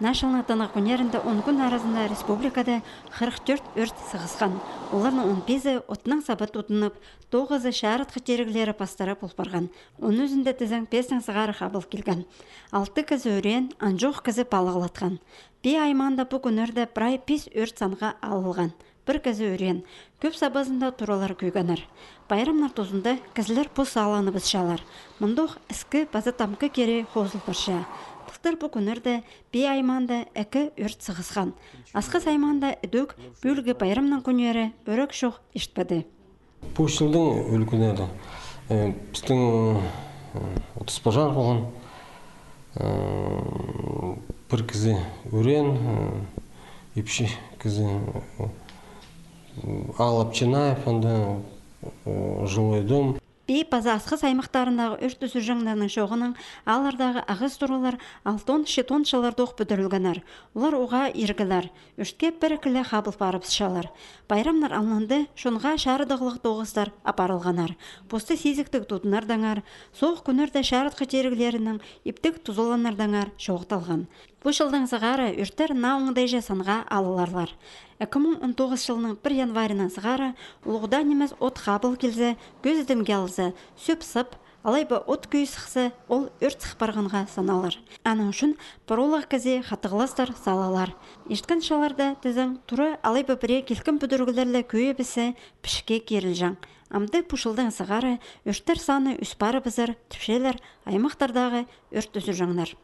Нашылнатыны күнерінде 10 күн арасында республикада 44 өрт сығысқан. Олардың 15-і отының сабат отынып, 9-і шарыт қытерігілері пастары болпарған. Оның өзінде тізің 5-ің сығары қабыл келген. 6 кізі өрен, анжоқ кізі балығылатқан. Бей айманда бұл күнерді бірай 5 өрт санға алылған. Бір кізі өрен, көп сабазында туралар көйгенір. Байрамнар тозында кізілер пұс аланы бізшалар. Мұндық іскі базы тамқы кере қозыл бірші. Бұқтыр бұл күнерді бей айманда әкі өрт сығысқан. Асқыз айманда үдөк бөлгі байрамнан күнері өрік шоқ ештпеді. Бұл жылдың өлкінері біздің 30 пожар болған. Бір кізі өрен, епші кізі Алап Чинаев, жилой дом. Бей база асқыз аймақтарындағы өрт өсіржаңдарының шоғының алардағы ағыз тұрулар 6-7 шаларды оқ бүдірілгенер. Олар оға ергілер, өртке бір кілі қабыл барып шалар. Байрамнар алынды, шонға шарыдығылық тоғыздар апарылғанар. Посты сезіктік тұтынардаңар, соқ күнерді шарыд қытерігілерінің ептік тұзыланардаңар шоғыталған. Бұл жылдың сығары өрттер науыңдай жасанға алыларлар. 2019 жылының 1 январынан сығары ұлғыда немес от қабыл келзе, көз дімге алызы, сөп сып, алайба от күй сықсы, ол өрт сықпарғанға саналар. Аның үшін паролық кізе қатығыластар салалар. Ешткен шаларда тізің тұры алайба біре келкін бүдіргілерлі көйі бісі пішке керіл жаң. Амды пұшылдың сығары өрттер саны үспары бізір, түпшелер, аймақтардағы өрт өсір жаңдар.